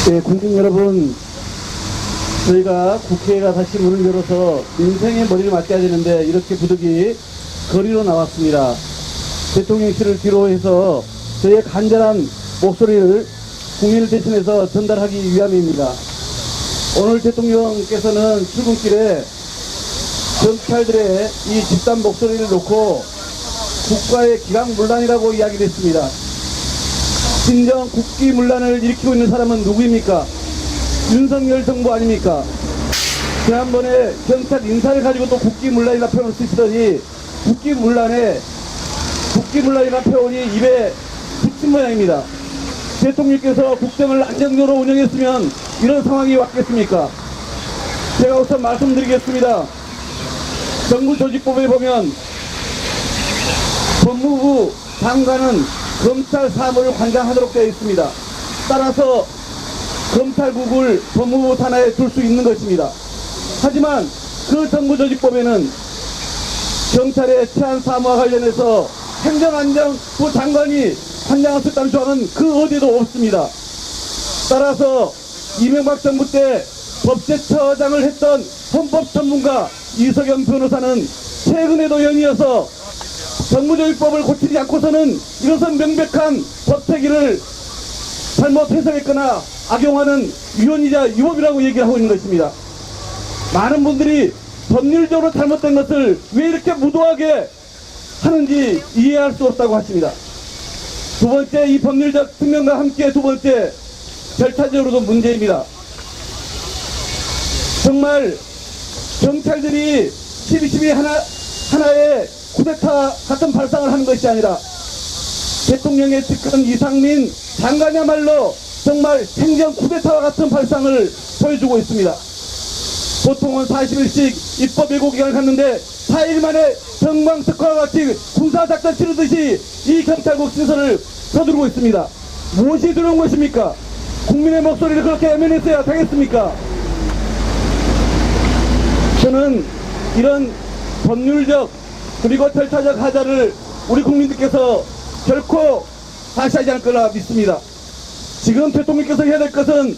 네, 국민 여러분, 저희가 국회가 다시 문을 열어서 민생의 머리를 맞대야 되는데 이렇게 부득이 거리로 나왔습니다. 대통령실을 뒤로 해서 저희의 간절한 목소리를 국민을 대신해서 전달하기 위함입니다. 오늘 대통령께서는 출근길에 경찰들의 이 집단 목소리를 놓고 국가의 기강문란이라고 이야기를 했습니다. 진정 국기문란을 일으키고 있는 사람은 누구입니까? 윤석열 정부 아닙니까? 지난번에 경찰 인사를 가지고 또 국기문란이라 표현을 쓰시더니 국기문란이라 표현이 입에 붙인 모양입니다. 대통령께서 국정을 안정적으로 운영했으면 이런 상황이 왔겠습니까? 제가 우선 말씀드리겠습니다. 정부조직법에 보면 법무부 장관은 검찰 사무를 관장하도록 되어 있습니다. 따라서 검찰국을 법무부 산하에 둘 수 있는 것입니다. 하지만 그 정부조직법에는 경찰의 치안 사무와 관련해서 행정안전부 장관이 관장할 수 있다는 조항은 그 어디에도 없습니다. 따라서 이명박 정부 때 법제처장을 했던 헌법 전문가 이석영 변호사는 최근에도 연이어서 정부조직법을 고치지 않고서는 이것은 명백한 법체기를 잘못 해석했거나 악용하는 위헌이자 위법이라고 얘기를 하고 있는 것입니다. 많은 분들이 법률적으로 잘못된 것을 왜 이렇게 무도하게 하는지 이해할 수 없다고 하십니다. 두 번째, 이 법률적 측면과 함께 두 번째, 절차적으로도 문제입니다. 정말 경찰들이 12.12 하나의 쿠데타 같은 발상을 하는 것이 아니라 대통령의 측근 이상민 장관이야말로 정말 행정 쿠데타와 같은 발상을 보여주고 있습니다. 보통은 40일씩 입법 예고 기간을 갖는데 4일 만에 정광석화와 같이 군사작전 치르듯이 이 경찰국 신설을 서두르고 있습니다. 무엇이 두려운 것입니까? 국민의 목소리를 그렇게 외면했어야 되겠습니까? 저는 이런 법률적 그리고 절차적 하자를 우리 국민들께서 결코 다시 하지 않을 거라 믿습니다. 지금 대통령께서 해야 될 것은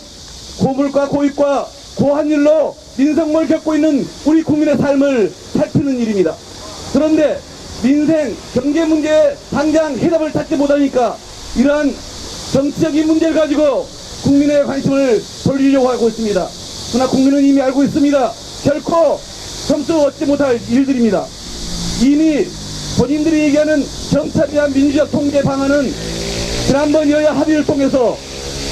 고물가 고입과 고환율로 민생을 겪고 있는 우리 국민의 삶을 살피는 일입니다. 그런데 민생, 경제 문제에 당장 해답을 찾지 못하니까 이러한 정치적인 문제를 가지고 국민의 관심을 돌리려고 하고 있습니다. 그러나 국민은 이미 알고 있습니다. 결코 점수 얻지 못할 일들입니다. 이미 본인들이 얘기하는 경찰에 대한 민주적 통제 방안은 지난번 여야 합의를 통해서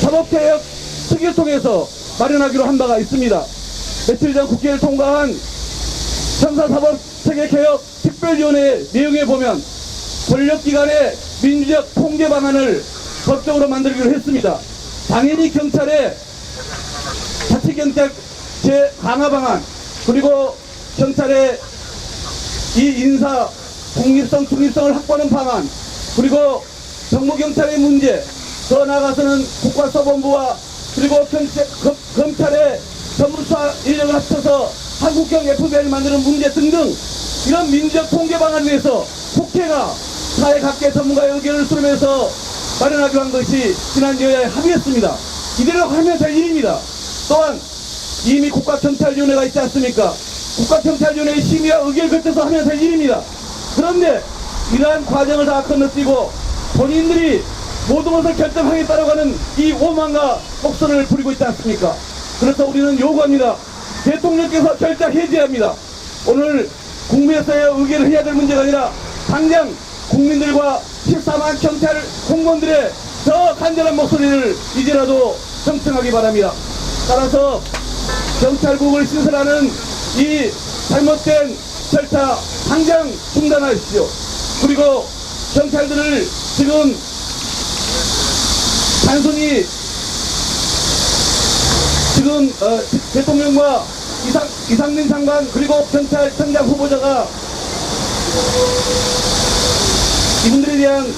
사법개혁 특위를 통해서 마련하기로 한 바가 있습니다. 며칠 전 국회를 통과한 형사사법체계개혁 특별위원회 내용에 보면 권력기관의 민주적 통제 방안을 법적으로 만들기로 했습니다. 당연히 경찰의 자치경찰제 강화 방안, 그리고 경찰의 이 인사 독립성, 중립성을 확보하는 방안, 그리고 정부경찰의 문제, 더 나아가서는 국가서본부와 그리고 검찰의 전문수사 인력을 합쳐서 한국형 FBI를 만드는 문제 등등 이런 민주적 통제 방안을 위해서 국회가 사회 각계 전문가의 의견을 수렴해서 마련하기로 한 것이 지난 여야에 합의했습니다. 이대로 하면 될 일입니다. 또한 이미 국가경찰위원회가 있지 않습니까? 국가경찰위원회의 심의와 의견을 거쳐서 하면 될 일입니다. 그런데 이러한 과정을 다 건너뛰고 본인들이 모든 것을 결정하겠다라고 하는 이 오만과 혹선을 부리고 있지 않습니까? 그래서 우리는 요구합니다. 대통령께서 결장 해제해야 합니다. 오늘 국무에서의 의견을 해야 될 문제가 아니라 당장 국민들과 14만 경찰 공무원들의 더 간절한 목소리를 이제라도 청청하기 바랍니다. 따라서 경찰국을 신설하는 이 잘못된 절차 당장 중단하십시오. 그리고 경찰들을 지금 단순히 지금 대통령과 이상민 장관 그리고 경찰청장 후보자가 이분들에 대한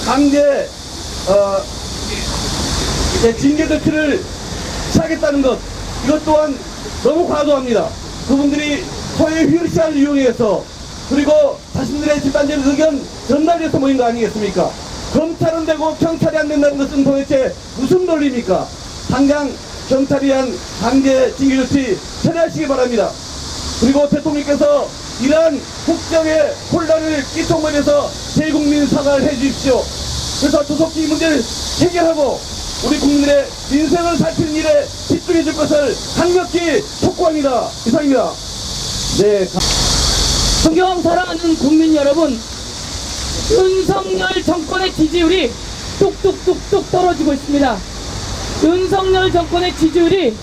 강제 징계 조치를 취하겠다는 것, 이것 또한 너무 과도합니다. 그분들이 소의 휠 시간을 이용해서 그리고 자신들의 집단적 의견 전달해서 모인 거 아니겠습니까? 검찰은 되고 경찰이 안 된다는 것은 도대체 무슨 논리입니까? 당장 경찰에 의한 강제 징계 조치 철회하시기 바랍니다. 그리고 대통령께서 이러한 국정의 혼란을 끼쳐버려서 대국민 사과를 해주십시오. 그래서 조속히 이 문제를 해결하고 우리 국민들의 민생을 살피는 일에 집중해 줄 것을 강력히 촉구합니다. 이상입니다. 네. 존경 사랑하는 국민 여러분, 윤석열 정권의 지지율이 뚝뚝뚝뚝 떨어지고 있습니다. 윤석열 정권의 지지율이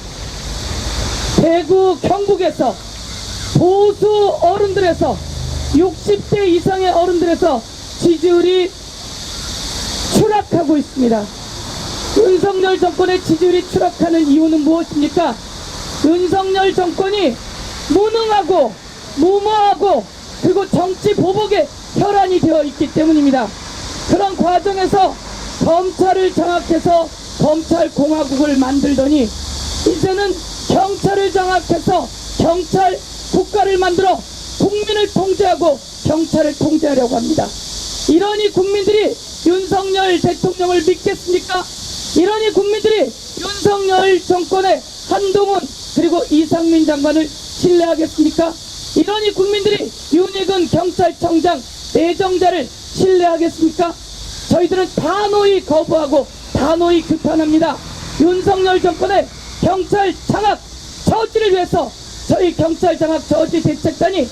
대구, 경북에서 보수 어른들에서 60대 이상의 어른들에서 지지율이 추락하고 있습니다. 윤석열 정권의 지지율이 추락하는 이유는 무엇입니까? 윤석열 정권이 무능하고 무모하고 그리고 정치 보복에 혈안이 되어 있기 때문입니다. 그런 과정에서 검찰을 장악해서 검찰공화국을 만들더니 이제는 경찰을 장악해서 경찰 국가를 만들어 국민을 통제하고 경찰을 통제하려고 합니다. 이러니 국민들이 윤석열 대통령을 믿겠습니까? 이러니 국민들이 윤석열 정권의 한동훈 그리고 이상민 장관을 신뢰하겠습니까? 이러니 국민들이 윤익은 경찰청장 내정자를 신뢰하겠습니까? 저희들은 단호히 거부하고 단호히 규탄합니다. 윤석열 정권의 경찰 장악 저지를 위해서 저희 경찰 장악 저지 대책단이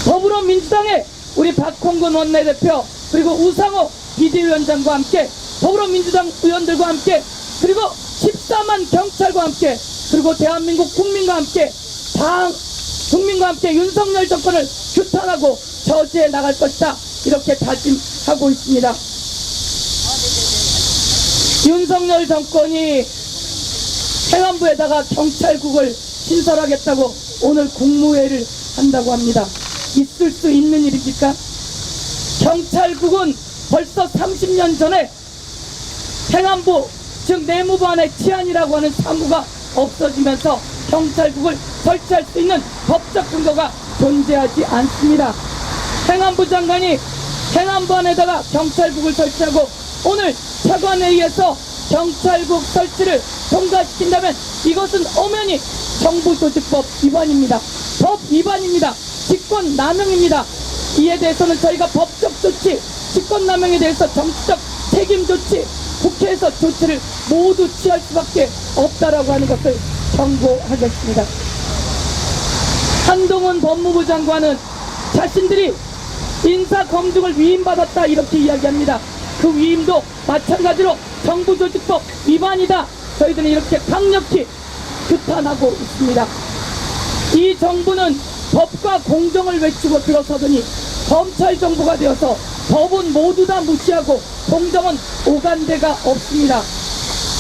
더불어민주당의 우리 박홍근 원내대표 그리고 우상호 비대위원장과 함께 더불어민주당 의원들과 함께 그리고 14만 경찰과 함께 그리고 대한민국 국민과 함께 국민과 함께 윤석열 정권을 규탄하고 저지해 나갈 것이다 이렇게 다짐하고 있습니다. 윤석열 정권이 행안부에다가 경찰국을 신설하겠다고 오늘 국무회의를 한다고 합니다. 있을 수 있는 일입니까? 경찰국은 벌써 30년 전에 행안부 즉 내무부 안에 치안이라고 하는 사무가 없어지면서 경찰국을 설치할 수 있는 법적 근거가 존재하지 않습니다. 행안부 장관이 행안부 안에다가 경찰국을 설치하고 오늘 차관회의에서 경찰국 설치를 통과시킨다면 이것은 엄연히 정부조직법 위반입니다. 법 위반입니다. 직권남용입니다. 이에 대해서는 저희가 법적 조치, 직권남용에 대해서 정치적 책임 조치, 국회에서 조치를 모두 취할 수밖에 없다라고 하는 것을 경고하겠습니다. 한동훈 법무부 장관은 자신들이 인사검증을 위임받았다 이렇게 이야기합니다. 그 위임도 마찬가지로 정부조직법 위반이다. 저희들은 이렇게 강력히 규탄하고 있습니다. 이 정부는 법과 공정을 외치고 들어서더니 검찰 정부가 되어서 법은 모두 다 무시하고 공정은 오간데가 없습니다.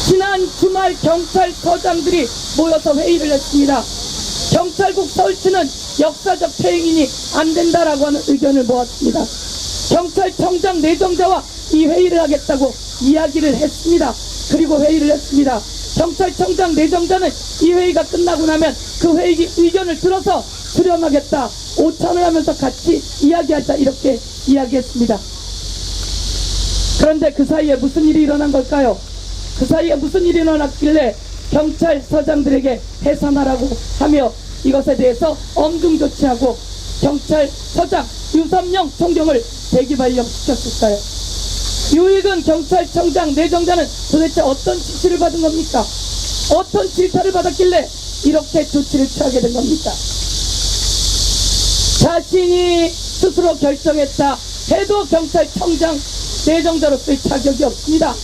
지난 주말 경찰서장들이 모여서 회의를 했습니다. 경찰국 설치는 역사적 퇴행이니 안 된다라고 하는 의견을 모았습니다. 경찰청장 내정자와 이 회의를 하겠다고 이야기를 했습니다. 그리고 회의를 했습니다. 경찰청장 내정자는 이 회의가 끝나고 나면 그 회의 의견을 들어서 수렴하겠다. 오찬을 하면서 같이 이야기하자 이렇게 이야기했습니다. 그런데 그 사이에 무슨 일이 일어난 걸까요? 그 사이에 무슨 일이 일어났길래 경찰서장들에게 해산하라고 하며 이것에 대해서 엄중 조치하고 경찰서장 유섬영 총경을 대기 발령시켰을까요? 유익은 경찰청장 내정자는 도대체 어떤 지시를 받은 겁니까? 어떤 질타를 받았길래 이렇게 조치를 취하게 된 겁니까? 자신이 스스로 결정했다 해도 경찰청장 내정자로서의 자격이 없습니다.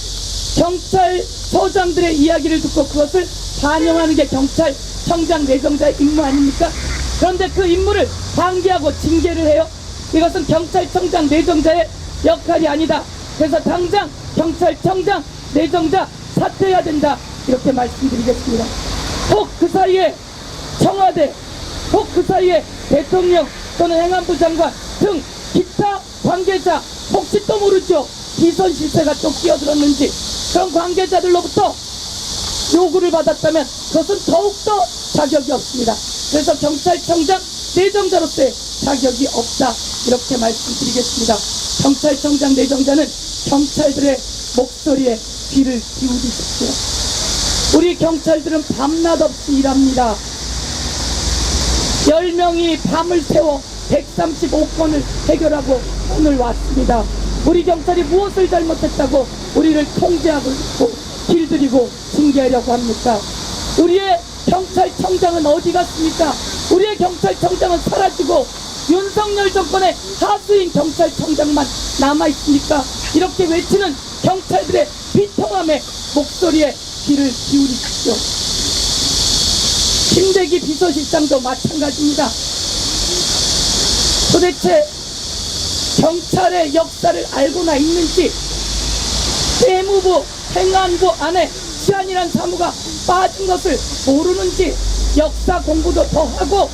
경찰서장들의 이야기를 듣고 그것을 반영하는 게 경찰청장 내정자의 임무 아닙니까? 그런데 그 임무를 방기하고 징계를 해요. 이것은 경찰청장 내정자의 역할이 아니다. 그래서 당장 경찰청장 내정자 사퇴해야 된다 이렇게 말씀드리겠습니다. 혹 그 사이에 청와대, 혹 그 사이에 대통령 또는 행안부 장관 등 기타 관계자 혹시 또 모르죠. 비선 실세가 또 끼어들었는지 그런 관계자들로부터 요구를 받았다면 그것은 더욱더 자격이 없습니다. 그래서 경찰청장 내정자로서의 자격이 없다 이렇게 말씀드리겠습니다. 경찰청장 내정자는 경찰들의 목소리에 귀를 기울이십시오. 우리 경찰들은 밤낮 없이 일합니다. 10명이 밤을 새워 135건을 해결하고 오늘 왔습니다. 우리 경찰이 무엇을 잘못했다고 우리를 통제하고 있고 길들이고 징계하려고 합니까? 우리의 경찰청장은 어디 갔습니까? 우리의 경찰청장은 사라지고 윤석열 정권의 하수인 경찰청장만 남아있습니까? 이렇게 외치는 경찰들의 비통함에 목소리에 귀를 기울이십시오. 김대기 비서실장도 마찬가지입니다. 도대체 경찰의 역사를 알고나 있는지, 세무부, 행안부 안에 치안이란 사무가 빠진 것을 모르는지, 역사 공부도 더 하고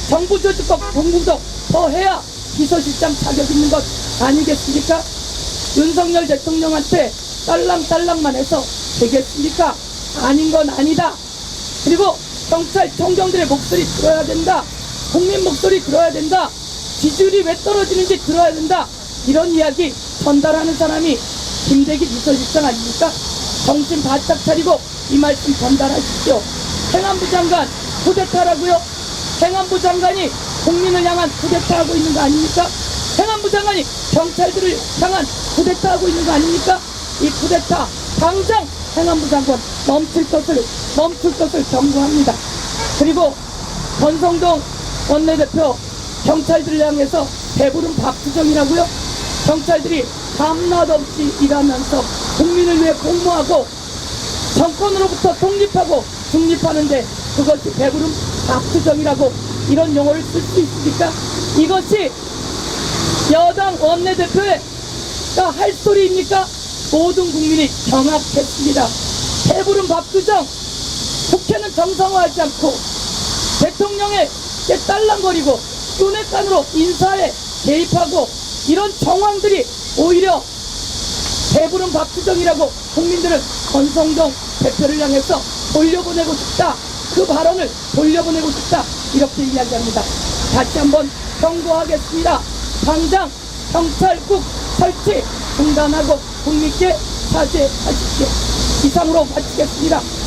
정부조직법 공부도 더 해야 비서실장 자격 있는 것 아니겠습니까? 윤석열 대통령한테 딸랑딸랑만 해서 되겠습니까? 아닌 건 아니다. 그리고 경찰청장들의 목소리 들어야 된다. 국민 목소리 들어야 된다. 지지율이 왜 떨어지는지 들어야 된다. 이런 이야기 전달하는 사람이 김대기 비서실장 아닙니까? 정신 바짝 차리고 이 말씀 전달하십시오. 행안부 장관 쿠데타라고요? 행안부 장관이 국민을 향한 쿠데타하고 있는 거 아닙니까? 행안부 장관이 경찰들을 향한 쿠데타하고 있는 거 아닙니까? 이 쿠데타 당장 행안부 장관 멈출 것을 경고합니다. 그리고 권성동 원내대표 경찰들을 향해서 배부른 밥투정이라고요? 경찰들이 밤낮 없이 일하면서 국민을 위해 공모하고 정권으로부터 독립하고 중립하는데 그것이 배부른 밥투정이라고 이런 용어를 쓸 수 있습니까? 이것이 여당 원내대표가 할 소리입니까? 모든 국민이 경악했습니다. 배부른 밥투정, 국회는 정상화하지 않고 대통령의 딸랑거리고 윤핵관으로 인사에 개입하고 이런 정황들이 오히려 배부른 밥투정이라고 국민들은 권성동 대표를 향해서 돌려보내고 싶다. 그 발언을 돌려보내고 싶다. 이렇게 이야기합니다. 다시 한번 경고하겠습니다. 당장 경찰국 설치 중단하고 국민께 사죄하십시오. 이상으로 마치겠습니다.